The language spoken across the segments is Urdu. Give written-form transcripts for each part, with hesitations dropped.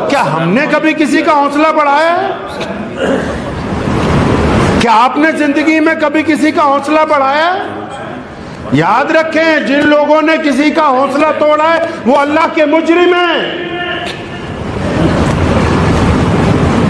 کیا ہم نے کبھی کسی کا حوصلہ بڑھایا ہے؟ کیا آپ نے زندگی میں کبھی کسی کا حوصلہ بڑھایا ہے؟ یاد رکھیں، جن لوگوں نے کسی کا حوصلہ توڑا ہے وہ اللہ کے مجرم ہیں۔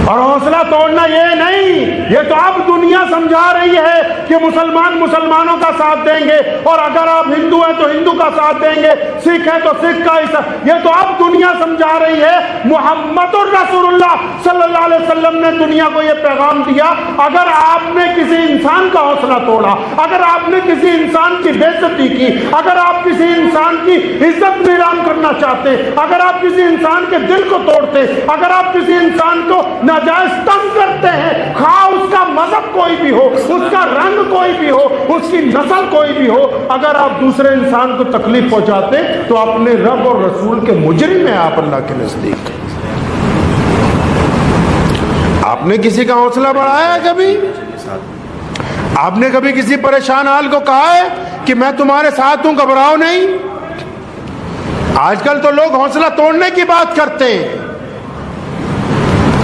اور حوصلہ توڑنا یہ نہیں، یہ تو اب دنیا سمجھا رہی ہے کہ مسلمان مسلمانوں کا ساتھ دیں گے، اور اگر آپ ہندو ہیں تو ہندو کا ساتھ دیں گے، سکھ ہیں تو سکھ کا ہی ساتھ۔ یہ تو اب دنیا سمجھا رہی ہے۔ محمد الرسول اللہ صلی اللہ علیہ وسلم نے دنیا کو یہ پیغام دیا، اگر آپ نے کسی انسان کا حوصلہ توڑا، اگر آپ نے کسی انسان کی بے عزتی کی، اگر آپ کسی انسان کی عزت نیلام کرنا چاہتے، اگر آپ کسی انسان کے دل کو توڑتے، اگر آپ کسی انسان کو ناجائز تنگ کرتے ہیں، خواہ اس کا مذہب کوئی بھی ہو، اس کا رنگ کوئی بھی ہو، اس کی نسل کوئی بھی ہو، اگر آپ دوسرے انسان کو تکلیف پہنچاتے تو اپنے رب اور رسول کے مجرم ہیں آپ اللہ کے نزدیک۔ آپ نے کسی کا حوصلہ بڑھایا ہے کبھی؟ آپ نے کبھی کسی پریشان حال کو کہا ہے کہ میں تمہارے ساتھ ہوں، گھبراؤ نہیں؟ آج کل تو لوگ حوصلہ توڑنے کی بات کرتے ہیں۔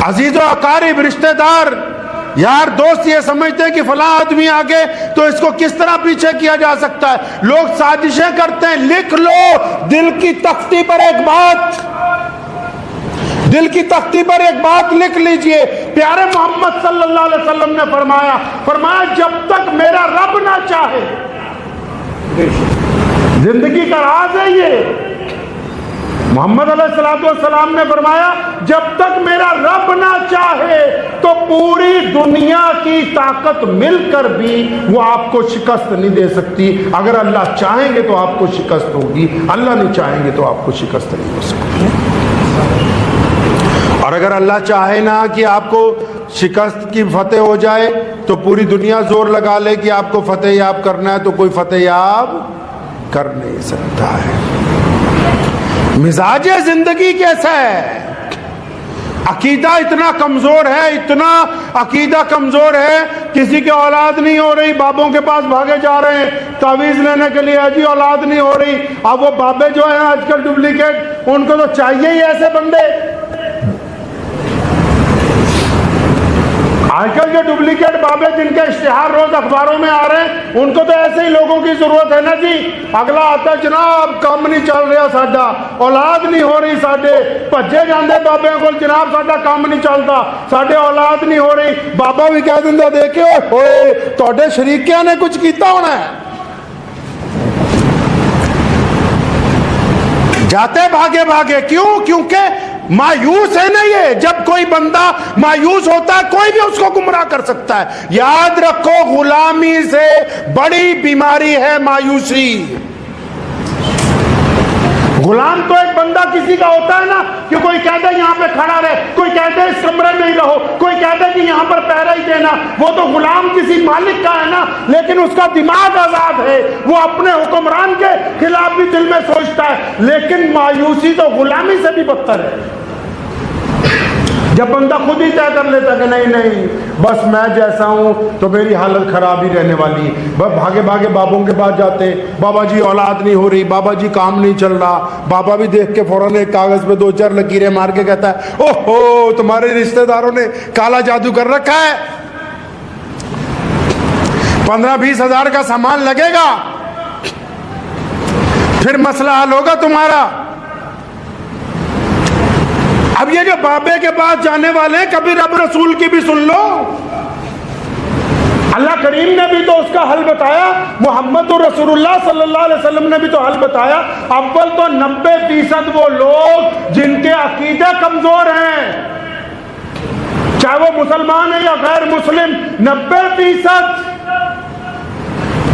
عزیز و اقارب، رشتہ دار، یار، دوست یہ سمجھتے ہیں کہ فلاں آدمی آگے تو اس کو کس طرح پیچھے کیا جا سکتا ہے۔ لوگ سازشیں کرتے ہیں۔ لکھ لو دل کی تختی پر ایک بات، دل کی تختی پر ایک بات لکھ لیجئے۔ پیارے محمد صلی اللہ علیہ وسلم نے فرمایا جب تک میرا رب نہ چاہے، زندگی کا راز ہے یہ۔ محمد علیہ السلام نے فرمایا جب تک میرا رب نہ چاہے تو پوری دنیا کی طاقت مل کر بھی وہ آپ کو شکست نہیں دے سکتی۔ اگر اللہ چاہیں گے تو آپ کو شکست ہوگی، اللہ نہیں چاہیں گے تو آپ کو شکست نہیں ہو سکتی۔ اور اگر اللہ چاہے نا کہ آپ کو شکست کی فتح ہو جائے تو پوری دنیا زور لگا لے کہ آپ کو فتح یاب کرنا ہے تو کوئی فتح یاب کر نہیں سکتا ہے۔ مزاج زندگی کیسا ہے؟ عقیدہ اتنا کمزور ہے، اتنا عقیدہ کمزور ہے، کسی کی اولاد نہیں ہو رہی، بابوں کے پاس بھاگے جا رہے ہیں تعویذ لینے کے لیے، جی اولاد نہیں ہو رہی۔ اب وہ بابے جو ہیں آج کل ڈپلیکیٹ، ان کو تو چاہیے ہی ایسے بندے۔ آج کل جو ڈپلیکیٹ بابے جن کے اشتہار روز اخباروں میں آ رہے ہیں، ان کو تو ایسے ہی لوگوں کی ضرورت ہے نا جی۔ اگلا آتا ہے جناب کام نہیں چل رہا ساڈا، اولاد نہیں ہو رہی ساڈے، بھجے جاندے بابے کو جناب ساڈا کام نہیں چلتا، ساڈے اولاد نہیں ہو رہی۔ بابا بھی کہہ دیندا دیکھو ہوئے تہاڈے شریکیاں نے کچھ کیتا ہونا ہے۔ جاتے بھاگے بھاگے، کیوں؟ کیونکہ مایوس ہے نا یہ۔ جب کوئی بندہ مایوس ہوتا ہے کوئی بھی اس کو گمراہ کر سکتا ہے۔ یاد رکھو غلامی سے بڑی بیماری ہے مایوسی۔ غلام تو ایک بندہ کسی کا ہوتا ہے نا کہ کوئی کہتا ہے یہاں پہ کھڑا رہے، کوئی کہتا ہے اس کمرے میں ہی رہو، کوئی کہتا ہے کہ یہاں پر پہرا ہی دینا۔ وہ تو غلام کسی مالک کا ہے نا، لیکن اس کا دماغ آزاد ہے، وہ اپنے حکمران کے خلاف بھی دل میں سوچتا ہے۔ لیکن مایوسی تو غلامی سے بھی بدتر ہے، جب بندہ خود ہی طے کر لیتا کہ نہیں نہیں بس میں جیسا ہوں تو میری حالت خراب ہی رہنے والی۔ بس بھاگے بھاگے بابوں کے پاس جاتے، بابا جی اولاد نہیں ہو رہی، بابا جی کام نہیں چل رہا۔ بابا بھی دیکھ کے فوراً ایک کاغذ پہ 2-4 لکیریں مار کے کہتا ہے اوہ ہو تمہارے رشتہ داروں نے کالا جادو کر رکھا ہے، 15-20 ہزار کا سامان لگے گا، پھر مسئلہ حل ہوگا تمہارا۔ اب یہ جو بابے کے پاس جانے والے ہیں، کبھی رب رسول کی بھی سن لو۔ اللہ کریم نے بھی تو اس کا حل بتایا، محمد رسول اللہ صلی اللہ علیہ وسلم نے بھی تو حل بتایا۔ اول تو 90% وہ لوگ جن کے عقیدے کمزور ہیں، چاہے وہ مسلمان ہیں یا غیر مسلم، 90%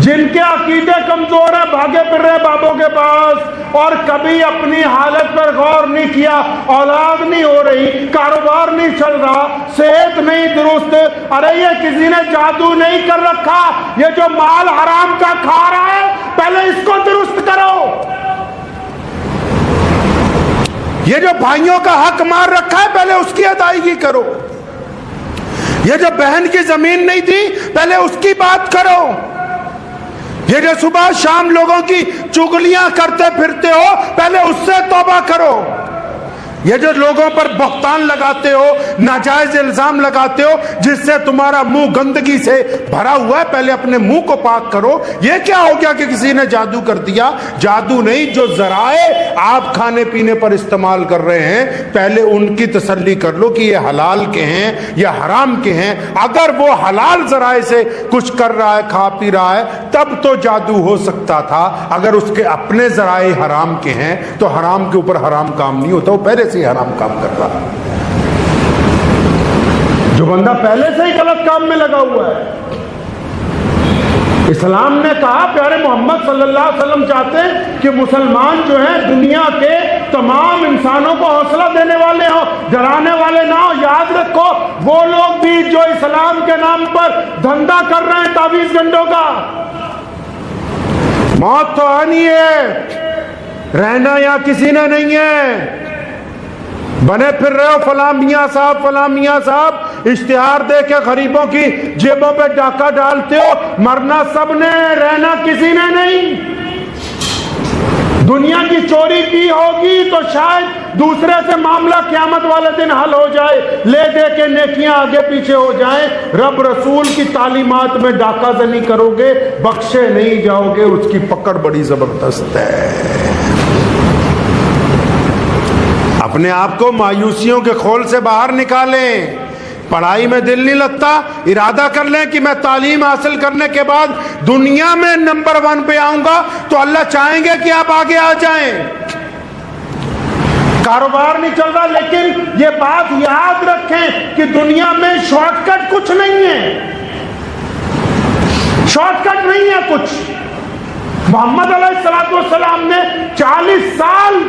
جن کے عقیدے کمزور ہیں، بھاگے پھر رہے بابوں کے پاس اور کبھی اپنی حالت پر غور نہیں کیا۔ اولاد نہیں ہو رہی، کاروبار نہیں چل رہا، صحت نہیں درست، ارے یہ کسی نے جادو نہیں کر رکھا، یہ جو مال حرام کا کھا رہا ہے پہلے اس کو درست کرو۔ یہ جو بھائیوں کا حق مار رکھا ہے پہلے اس کی ادائیگی کرو۔ یہ جو بہن کی زمین نہیں تھی پہلے اس کی بات کرو۔ یہ جو صبح شام لوگوں کی چگلیاں کرتے پھرتے ہو پہلے اس سے توبہ کرو۔ یہ جو لوگوں پر بہتان لگاتے ہو، ناجائز الزام لگاتے ہو، جس سے تمہارا منہ گندگی سے بھرا ہوا ہے، پہلے اپنے منہ کو پاک کرو۔ یہ کیا ہو گیا کہ کسی نے جادو کر دیا؟ جادو نہیں، جو ذرائع آپ کھانے پینے پر استعمال کر رہے ہیں پہلے ان کی تسلی کر لو کہ یہ حلال کے ہیں یا حرام کے ہیں۔ اگر وہ حلال ذرائع سے کچھ کر رہا ہے، کھا پی رہا ہے، تب تو جادو ہو سکتا تھا۔ اگر اس کے اپنے ذرائع حرام کے ہیں تو حرام کے اوپر حرام کام نہیں ہوتا، وہ پہلے سے ہی حرام کام کر رہا ہے۔ جو بندہ پہلے سے ہی غلط کام میں لگا ہوا ہے۔ اسلام نے کہا، پیارے محمد صلی اللہ علیہ وسلم چاہتے ہیں کہ مسلمان جو ہیں دنیا کے تمام انسانوں کو حوصلہ دینے والے ہوں، ڈرانے والے نہ ہوں۔ یاد رکھو، وہ لوگ بھی جو اسلام کے نام پر دھندا کر رہے ہیں تعویذ گنڈوں کا، موت تو آنی ہے، رہنا یہاں کسی نے نہیں ہے۔ بنے پھر رہے ہو فلاں میاں صاحب، فلاں میاں صاحب، اشتہار دے کے غریبوں کی جیبوں پہ ڈاکہ ڈالتے ہو۔ مرنا سب نے، رہنا کسی نے نہیں۔ دنیا کی چوری کی ہوگی تو شاید دوسرے سے معاملہ قیامت والے دن حل ہو جائے، لے دے کے نیکیاں آگے پیچھے ہو جائیں۔ رب رسول کی تعلیمات میں ڈاکہ زنی کرو گے، بخشے نہیں جاؤ گے، اس کی پکڑ بڑی زبردست ہے۔ اپنے آپ کو مایوسیوں کے خول سے باہر نکالیں۔ پڑھائی میں دل نہیں لگتا، ارادہ کر لیں کہ میں تعلیم حاصل کرنے کے بعد دنیا میں نمبر 1 پہ آؤں گا، تو اللہ چاہیں گے کہ آپ آگے آ جائیں۔ کاروبار نہیں چل رہا، لیکن یہ بات یاد رکھیں کہ دنیا میں شارٹ کٹ کچھ نہیں ہے، شارٹ کٹ نہیں ہے کچھ۔ محمد علیہ السلام نے 40 سال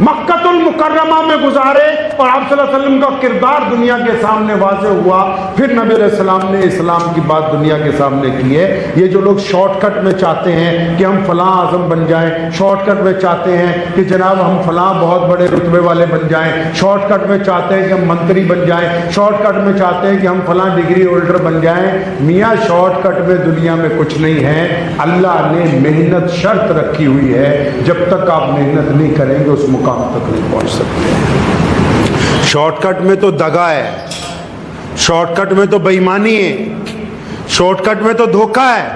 مکہ المکرمہ میں گزارے اور آپ صلی اللہ علیہ وسلم کا کردار دنیا کے سامنے واضح ہوا۔ پھر نبی علیہ السلام نے اسلام کی بات دنیا کے سامنے کی ہے۔ یہ جو لوگ شارٹ کٹ میں چاہتے ہیں کہ ہم فلاں اعظم بن جائیں، شارٹ کٹ میں چاہتے ہیں کہ جناب ہم فلاں بہت بڑے رتبے والے بن جائیں، شارٹ کٹ میں چاہتے ہیں کہ ہم منتری بن جائیں، شارٹ کٹ میں چاہتے ہیں کہ ہم فلاں ڈگری ہولڈر بن جائیں، میاں شارٹ کٹ میں دنیا میں کچھ نہیں ہے۔ اللہ نے محنت شرط رکھی ہوئی ہے، جب تک آپ محنت نہیں کریں گے اس مقام تک نہیں پہنچ سکتے۔ شارٹ کٹ میں تو دغا ہے، شارٹ کٹ میں تو بے ایمانی ہے، شارٹ کٹ میں تو دھوکہ ہے،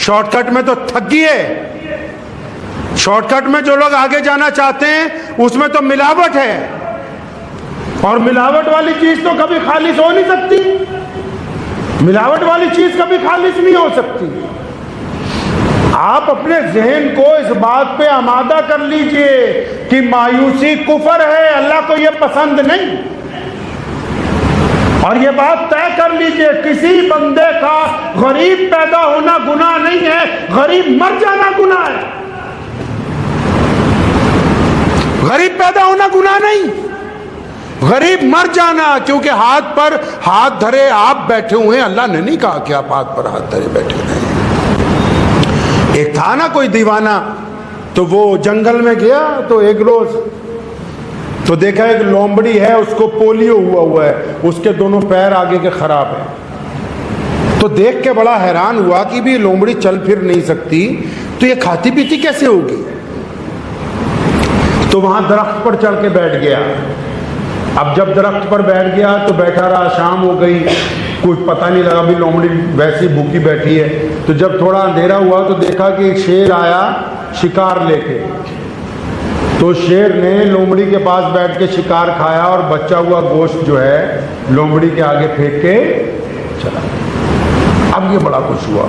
شارٹ کٹ میں تو ٹھگی ہے، شارٹ کٹ میں جو لوگ آگے جانا چاہتے ہیں اس میں تو ملاوٹ ہے، اور ملاوٹ والی چیز تو کبھی خالص ہو نہیں سکتی، ملاوٹ والی چیز کبھی خالص نہیں ہو سکتی۔ آپ اپنے ذہن کو اس بات پہ آمادہ کر لیجئے کہ مایوسی کفر ہے، اللہ کو یہ پسند نہیں، اور یہ بات طے کر لیجئے کسی بندے کا غریب پیدا ہونا گناہ نہیں ہے، غریب مر جانا گناہ ہے۔ غریب پیدا ہونا گناہ نہیں، غریب مر جانا، کیونکہ ہاتھ پر ہاتھ دھرے آپ بیٹھے ہوئے ہیں۔ اللہ نے نہیں کہا کہ آپ ہاتھ پر ہاتھ دھرے بیٹھے رہیں۔ ایک تھا نا کوئی دیوانہ، تو وہ جنگل میں گیا تو ایک روز تو دیکھا ایک لومڑی ہے، اس کو پولیو ہوا ہے، اس کے دونوں پیر آگے کے خراب ہیں۔ تو دیکھ کے بڑا حیران ہوا کہ بھی لومڑی چل پھر نہیں سکتی تو یہ کھاتی پیتی کیسے ہوگی؟ تو وہاں درخت پر چڑھ کے بیٹھ گیا۔ اب جب درخت پر بیٹھ گیا تو بیٹھا رہا، شام ہو گئی، کچھ پتہ نہیں لگا، بھی لومڑی ویسی بھوکی بیٹھی ہے۔ تو جب تھوڑا اندھیرا ہوا تو دیکھا کہ ایک شیر آیا شکار لے کے، تو شیر نے لومڑی کے پاس بیٹھ کے شکار کھایا اور بچا ہوا گوشت جو ہے لومڑی کے آگے پھینک کے چلا۔ اب یہ بڑا خوش ہوا،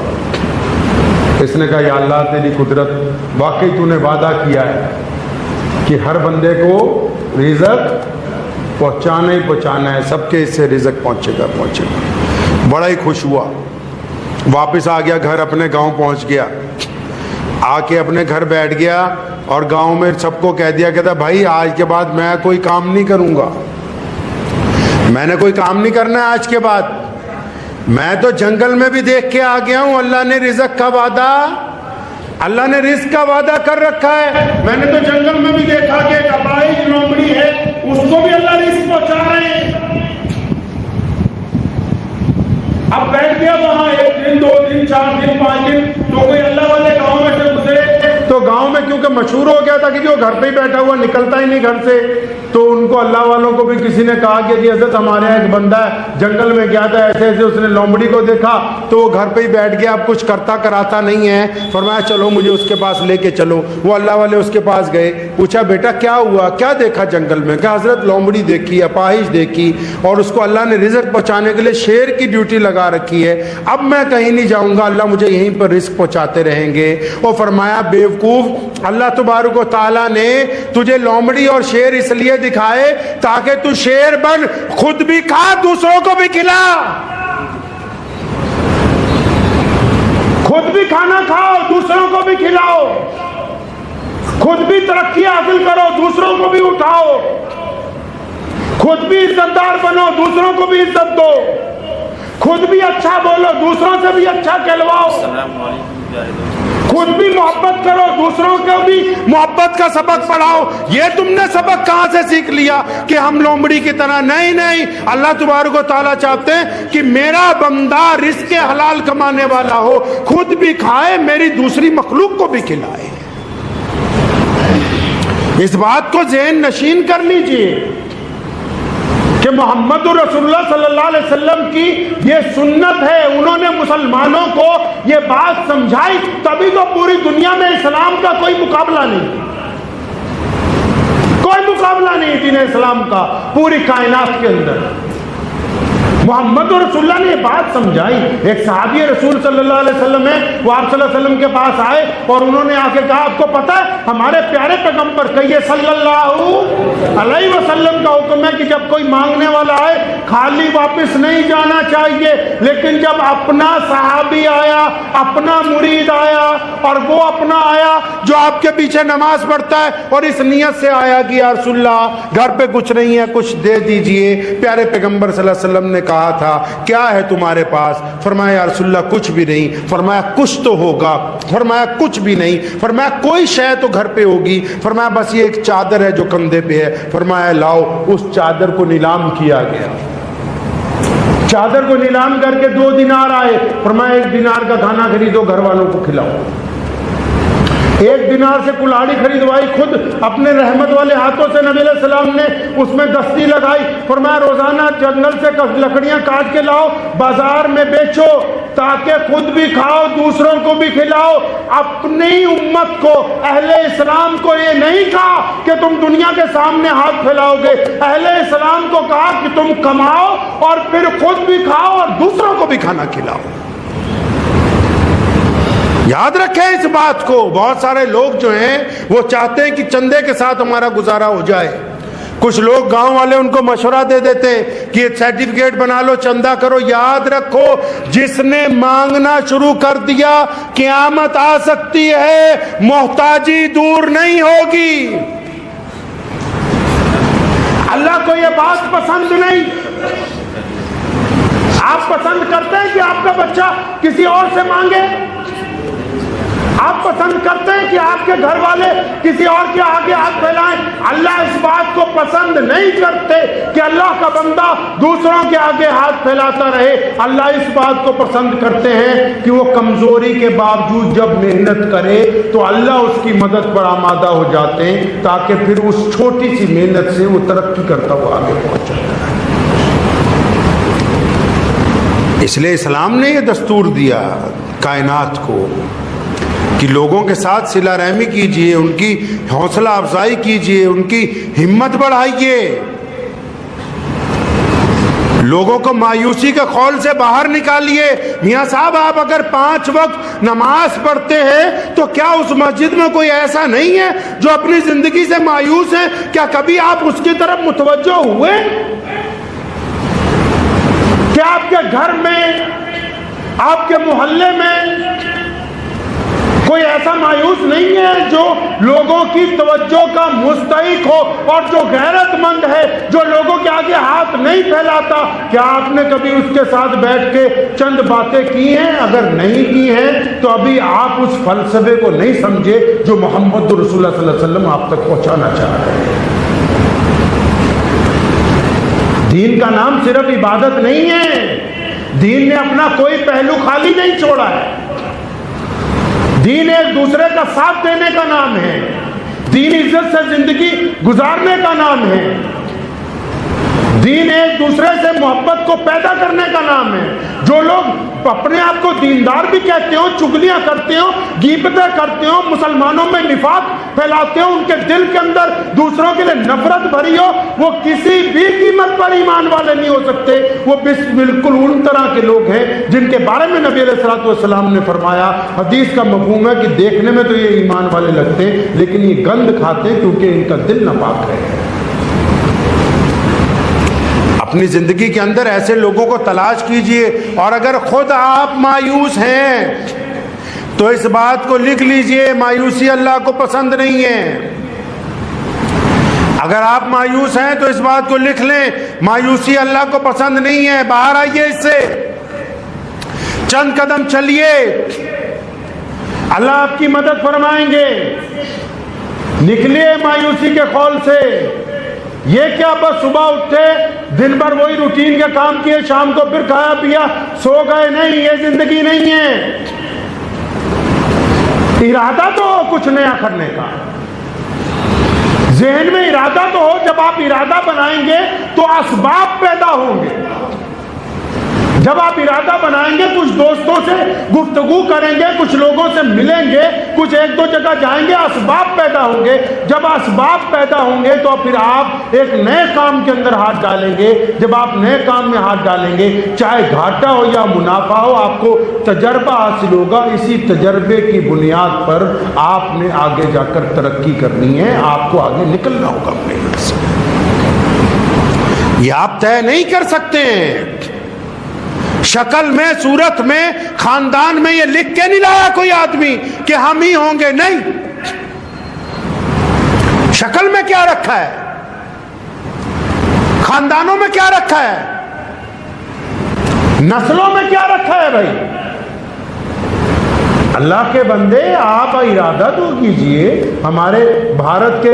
اس نے کہا یا اللہ تیری قدرت، واقعی تو نے وعدہ کیا ہے کہ ہر بندے کو رزق پہنچانا ہی پہنچانا ہے، سب کے اس سے رزق پہنچے گا۔ بڑا ہی خوش ہوا، واپس آ گیا گھر، اپنے گاؤں پہنچ گیا، آ کے اپنے گھر بیٹھ گیا اور گاؤں میں سب کو کہہ دیا، کہتا بھائی آج کے بعد میں کوئی کام نہیں کروں گا، میں نے کوئی کام نہیں کرنا ہے آج کے بعد، میں تو جنگل میں بھی دیکھ کے آ گیا ہوں، اللہ نے رزق کا وعدہ، اللہ نے رزق کا وعدہ کر رکھا ہے۔ میں نے تو جنگل میں بھی دیکھا کہ ایک اپاہج لومڑی ہے، اس کو بھی اللہ رزق پہنچا رہے ہیں۔ اب بیٹھ گیا وہاں، 1 دن 2 دن 4 دن 5 دن، تو کوئی اللہ والے گاؤں میں سے گزرے تو گاؤں میں کیونکہ مشہور ہو گیا تھا کہ جو گھر پہ ہی بیٹھا ہوا، نکلتا ہی نہیں گھر سے، ان کو اللہ والوں کو بھی کسی نے کہا کہ جی حضرت ہمارے یہاں ایک بندہ ہے جنگل میں گیا تھا، ایسے ایسے اس نے لومڑی کو دیکھا تو وہ گھر پہ ہی بیٹھ گیا، اب کچھ کرتا کراتا نہیں ہے. فرمایا چلو مجھے اس کے پاس لے کے چلو. وہ اللہ والے اس کے پاس گئے، پوچھا بیٹا کیا ہوا، کیا دیکھا جنگل میں؟ کہا حضرت لومڑی دیکھی، اپاہج دیکھی، اور اس کو اللہ نے رزق پہنچانے کے لیے شیر کی ڈیوٹی لگا رکھی ہے، اب میں کہیں نہیں جاؤں گا، اللہ مجھے یہیں پر رزق پہنچاتے رہیں گے. اور فرمایا بیوقوف، اللہ تبارک و تعالیٰ نے تجھے لومڑی اور شیر اس لیے دکھائے تاکہ تو شیر بن، خود بھی کھا دوسروں کو بھی کھلا. خود بھی کھانا کھاؤ دوسروں کو بھی کھلاؤ، خود بھی ترقی حاصل کرو دوسروں کو بھی اٹھاؤ، خود بھی عزت دار بنو دوسروں کو بھی عزت دو، خود بھی اچھا بولو دوسروں سے بھی اچھا کہلواؤ، خود بھی محبت کرو دوسروں کو بھی محبت کا سبق پڑھاؤ. یہ تم نے سبق کہاں سے سیکھ لیا کہ ہم لومڑی کی طرح؟ نہیں، اللہ تبارک و تعالیٰ چاہتے ہیں کہ میرا بندہ رزق حلال کمانے والا ہو، خود بھی کھائے، میری دوسری مخلوق کو بھی کھلائے. اس بات کو ذہن نشین کر لیجئے کہ محمد رسول اللہ صلی اللہ علیہ وسلم کی یہ سنت ہے. انہوں نے مسلمانوں کو یہ بات سمجھائی، تبھی تو پوری دنیا میں اسلام کا کوئی مقابلہ نہیں، کوئی مقابلہ نہیں دین اسلام کا پوری کائنات کے اندر. محمد رسول اللہ نے یہ بات سمجھائی. ایک صحابی رسول صلی اللہ علیہ وسلم ہے، وہ آپ صلی اللہ علیہ وسلم کے پاس آئے اور انہوں نے آ کے کہا آپ کو پتہ ہے ہمارے پیارے پیغمبر کہیے صلی اللہ علیہ وسلم کا حکم ہے کہ جب کوئی مانگنے والا آئے خالی واپس نہیں جانا چاہیے، لیکن جب اپنا صحابی آیا، اپنا مرید آیا، اور وہ اپنا آیا جو آپ کے پیچھے نماز پڑھتا ہے اور اس نیت سے آیا کہ یا رسول اللہ گھر پہ کچھ نہیں ہے کچھ دے دیجئے، پیارے پیغمبر صلی اللہ علیہ وسلم نے کہا تھا کیا ہے تمہارے پاس؟ فرمایا یا رسول اللہ کچھ بھی نہیں. فرمایا کچھ تو ہوگا. فرمایا کچھ بھی نہیں. فرمایا کوئی شے تو گھر پہ ہوگی. فرمایا بس یہ ایک چادر ہے جو کندھے پہ ہے. فرمایا لاؤ. اس چادر کو نیلام کیا گیا. چادر کو نیلام کر کے 2 دینار آئے. فرمایا 1 دینار کا کھانا خریدو گھر والوں کو کھلاؤ. 1 دینار سے کلاڑی خریدوائی، خود اپنے رحمت والے ہاتھوں سے نبی علیہ السلام نے اس میں دستی لگائی. فرمایا روزانہ جنگل سے لکڑیاں کاٹ کے لاؤ، بازار میں بیچو تاکہ خود بھی کھاؤ دوسروں کو بھی کھلاؤ. اپنی امت کو، اہل اسلام کو یہ نہیں کہا کہ تم دنیا کے سامنے ہاتھ پھیلاؤ گے، اہل اسلام کو کہا کہ تم کماؤ اور پھر خود بھی کھاؤ اور دوسروں کو بھی کھانا کھلاؤ. یاد رکھیں اس بات کو. بہت سارے لوگ جو ہیں وہ چاہتے ہیں کہ چندے کے ساتھ ہمارا گزارا ہو جائے. کچھ لوگ گاؤں والے ان کو مشورہ دے دیتے ہیں کہ یہ سرٹیفکیٹ بنا لو چندہ کرو. یاد رکھو جس نے مانگنا شروع کر دیا قیامت آ سکتی ہے، محتاجی دور نہیں ہوگی. اللہ کو یہ بات پسند نہیں. آپ پسند کرتے ہیں کہ آپ کا بچہ کسی اور سے مانگے؟ آپ پسند کرتے ہیں کہ آپ کے گھر والے کسی اور کے آگے ہاتھ پھیلائیں؟ اللہ اس بات کو پسند نہیں کرتے کہ اللہ کا بندہ دوسروں کے آگے ہاتھ پھیلاتا رہے. اللہ اس بات کو پسند کرتے ہیں کہ وہ کمزوری کے باوجود جب محنت کرے تو اللہ اس کی مدد پر آمادہ ہو جاتے ہیں تاکہ پھر اس چھوٹی سی محنت سے وہ ترقی کرتا ہوا آگے پہنچ جاتا ہے. اس لیے اسلام نے یہ دستور دیا کائنات کو کہ لوگوں کے ساتھ صلہ رحمی کیجئے، ان کی حوصلہ افزائی کیجئے، ان کی ہمت بڑھائیے، لوگوں کو مایوسی کے خول سے باہر نکالیے. میاں صاحب آپ اگر 5 وقت نماز پڑھتے ہیں تو کیا اس مسجد میں کوئی ایسا نہیں ہے جو اپنی زندگی سے مایوس ہے؟ کیا کبھی آپ اس کی طرف متوجہ ہوئے؟ کیا آپ کے گھر میں، آپ کے محلے میں کوئی ایسا مایوس نہیں ہے جو لوگوں کی توجہ کا مستحق ہو اور جو غیرت مند ہے، جو لوگوں کے آگے ہاتھ نہیں پھیلاتا؟ کیا آپ نے کبھی اس کے ساتھ بیٹھ کے چند باتیں کی ہیں؟ اگر نہیں کی ہیں تو ابھی آپ اس فلسفے کو نہیں سمجھے جو محمد رسول اللہ صلی اللہ علیہ وسلم آپ تک پہنچانا چاہ رہے ہیں. دین کا نام صرف عبادت نہیں ہے. دین نے اپنا کوئی پہلو خالی نہیں چھوڑا ہے. دین ایک دوسرے کا ساتھ دینے کا نام ہے. دین عزت سے زندگی گزارنے کا نام ہے. دوسرے سے محبت کو پیدا کرنے کا نام ہے. جو لوگ اپنے آپ کو دیندار بھی کہتے ہو، چگلیاں کرتے ہو، غیبتیں کرتے ہو، مسلمانوں میں نفاق پھیلاتے ہو، ان کے دل کے اندر دوسروں کے لیے نفرت بھری ہو، وہ کسی بھی قیمت پر ایمان والے نہیں ہو سکتے. وہ بالکل ان طرح کے لوگ ہیں جن کے بارے میں نبی علیہ الصلوۃ والسلام نے فرمایا، حدیث کا مفہوم ہے کہ دیکھنے میں تو یہ ایمان والے لگتے لیکن یہ گند کھاتے کیونکہ ان کا دل ناپاک ہے. اپنی زندگی کے اندر ایسے لوگوں کو تلاش کیجئے، اور اگر خود آپ مایوس ہیں تو اس بات کو لکھ لیجئے، مایوسی اللہ کو پسند نہیں ہے. اگر آپ مایوس ہیں تو اس بات کو لکھ لیں، مایوسی اللہ کو پسند نہیں ہے. باہر آئیے اس سے، چند قدم چلیے، اللہ آپ کی مدد فرمائیں گے. نکلیے مایوسی کے خول سے. یہ کیا بس صبح اٹھے، دن بھر وہی روٹین کے کام کیے، شام کو پھر کھایا پیا سو گئے؟ نہیں، یہ زندگی نہیں ہے. ارادہ تو ہو کچھ نیا کرنے کا، ذہن میں ارادہ تو ہو. جب آپ ارادہ بنائیں گے تو اسباب پیدا ہوں گے. جب آپ ارادہ بنائیں گے، کچھ دوستوں سے گفتگو کریں گے، کچھ لوگوں سے ملیں گے، کچھ ایک دو جگہ جائیں گے، اسباب پیدا ہوں گے. جب اسباب پیدا ہوں گے تو پھر آپ ایک نئے کام کے اندر ہاتھ ڈالیں گے. جب آپ نئے کام میں ہاتھ ڈالیں گے، چاہے گھاٹا ہو یا منافع ہو، آپ کو تجربہ حاصل ہوگا. اسی تجربے کی بنیاد پر آپ نے آگے جا کر ترقی کرنی ہے، آپ کو آگے نکلنا ہوگا اپنے گھر سے. یہ آپ طے نہیں کر سکتے ہیں. شکل میں، صورت میں، خاندان میں یہ لکھ کے نہیں لایا کوئی آدمی کہ ہم ہی ہوں گے. نہیں، شکل میں کیا رکھا ہے، خاندانوں میں کیا رکھا ہے، نسلوں میں کیا رکھا ہے. بھائی اللہ کے بندے، آپ ارادہ تو کیجئے. ہمارے بھارت کے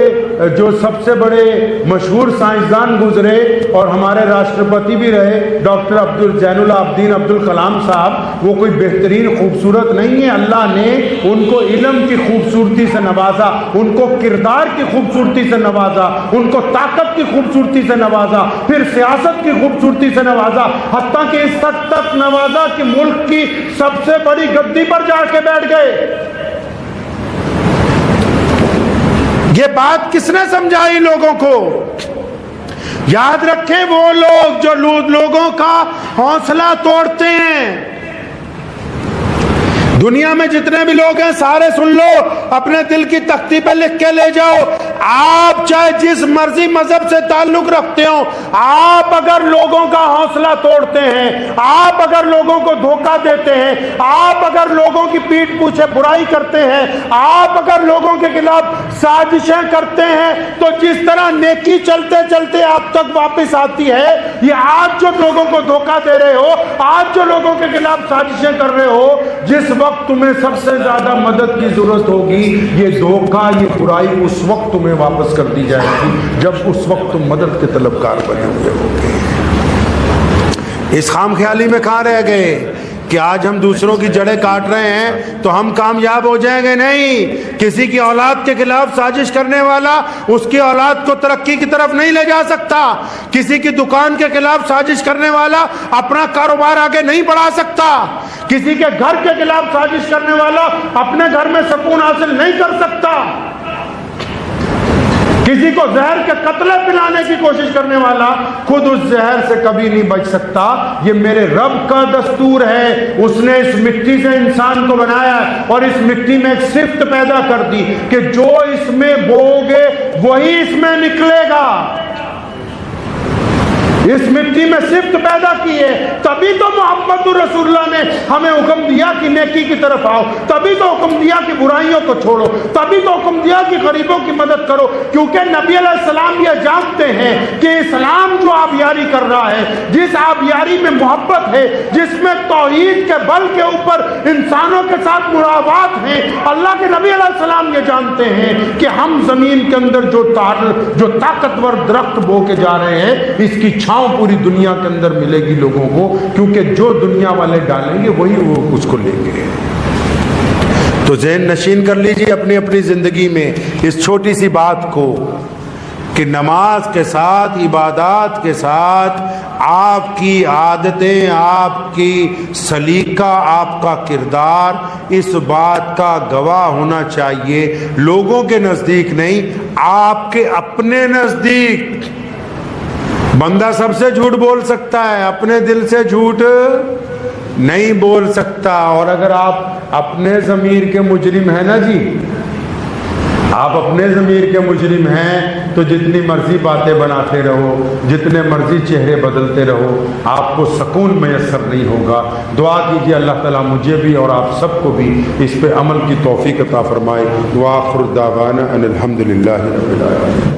جو سب سے بڑے مشہور سائنسدان گزرے اور ہمارے راشٹرپتی بھی رہے، ڈاکٹر زین العابدین عبدالکلام صاحب، وہ کوئی بہترین خوبصورت نہیں ہے. اللہ نے ان کو علم کی خوبصورتی سے نوازا، ان کو کردار کی خوبصورتی سے نوازا، ان کو طاقت کی خوبصورتی سے نوازا، پھر سیاست کی خوبصورتی سے نوازا، حتیٰ کہ اس حد تک نوازا کہ ملک کی سب سے بڑی گدی پر جا کے بیٹھ گئے. یہ بات کس نے سمجھائی لوگوں کو؟ یاد رکھیں، وہ لوگ جو لوگوں کا حوصلہ توڑتے ہیں. دنیا میں جتنے بھی لوگ ہیں سارے سن لو، اپنے دل کی تختی پہ لکھ کے لے جاؤ. آپ چاہے جس مرضی مذہب سے تعلق رکھتے ہو، آپ اگر لوگوں کا حوصلہ توڑتے ہیں، آپ اگر لوگوں کو دھوکہ دیتے ہیں، آپ اگر لوگوں کی پیٹھ پیچھے برائی کرتے ہیں، آپ اگر لوگوں کے خلاف سازشیں کرتے ہیں، تو جس طرح نیکی چلتے چلتے آپ تک واپس آتی ہے، یہ آج جو لوگوں کو دھوکہ دے رہے ہو، آج جو لوگوں کے خلاف سازشیں کر رہے ہو، جس وقت تمہیں سب سے زیادہ مدد کی ضرورت ہوگی، یہ دھوکہ، یہ برائی اس وقت تمہیں واپس کر دی جائے گی جب اس وقت تم مدد کے طلبگار بنے ہوئے ہوگے. اس خام خیالی میں کہاں رہ گئے کہ آج ہم دوسروں کی جڑیں کاٹ رہے ہیں تو ہم کامیاب ہو جائیں گے؟ نہیں. کسی کی اولاد کے خلاف سازش کرنے والا اس کی اولاد کو ترقی کی طرف نہیں لے جا سکتا. کسی کی دکان کے خلاف سازش کرنے والا اپنا کاروبار آگے نہیں بڑھا سکتا. کسی کے گھر کے خلاف سازش کرنے والا اپنے گھر میں سکون حاصل نہیں کر سکتا. کسی کو زہر کے قطرے پلانے کی کوشش کرنے والا خود اس زہر سے کبھی نہیں بچ سکتا. یہ میرے رب کا دستور ہے. اس نے اس مٹی سے انسان کو بنایا اور اس مٹی میں ایک صفت پیدا کر دی کہ جو اس میں بوؤ گے وہی اس میں نکلے گا. اس مٹی میں صفت پیدا کی ہے. تبھی تو محمد رسول اللہ نے ہمیں حکم دیا کہ نیکی کی طرف آؤ، تبھی تو حکم دیا کہ برائیوں کو چھوڑو، تبھی تو حکم دیا کہ غریبوں کی مدد کرو. کیونکہ نبی علیہ السلام یہ جانتے ہیں کہ اسلام جو آبیاری کر رہا ہے، جس آبیاری میں محبت ہے، جس میں توحید کے بل کے اوپر انسانوں کے ساتھ مراوات ہیں، اللہ کے نبی علیہ السلام یہ جانتے ہیں کہ ہم زمین کے اندر جو طاقتور درخت بو کے جا رہے ہیں، اس کی چھاؤں پوری دنیا کے اندر ملے گی لوگوں کو. کیونکہ جو دنیا والے ڈالیں گے وہی وہ اس کو لیں گے. تو ذہن نشین کر لیجیے اپنی اپنی زندگی میں اس چھوٹی سی بات کو کہ نماز کے ساتھ، عبادات کے ساتھ آپ کی عادتیں، آپ کی سلیقہ، آپ کا کردار اس بات کا گواہ ہونا چاہیے، لوگوں کے نزدیک نہیں، آپ کے اپنے نزدیک۔ بندہ سب سے جھوٹ بول سکتا ہے، اپنے دل سے جھوٹ نہیں بول سکتا۔ اور اگر آپ اپنے ضمیر کے مجرم ہیں نا جی، آپ اپنے ضمیر کے مجرم ہیں تو جتنی مرضی باتیں بناتے رہو، جتنے مرضی چہرے بدلتے رہو، آپ کو سکون میسر نہیں ہوگا۔ دعا کیجیے اللہ تعالیٰ مجھے بھی اور آپ سب کو بھی اس پہ عمل کی توفیق عطا فرمائے۔ وآخر دعوانا ان الحمد للہ رب العالمین۔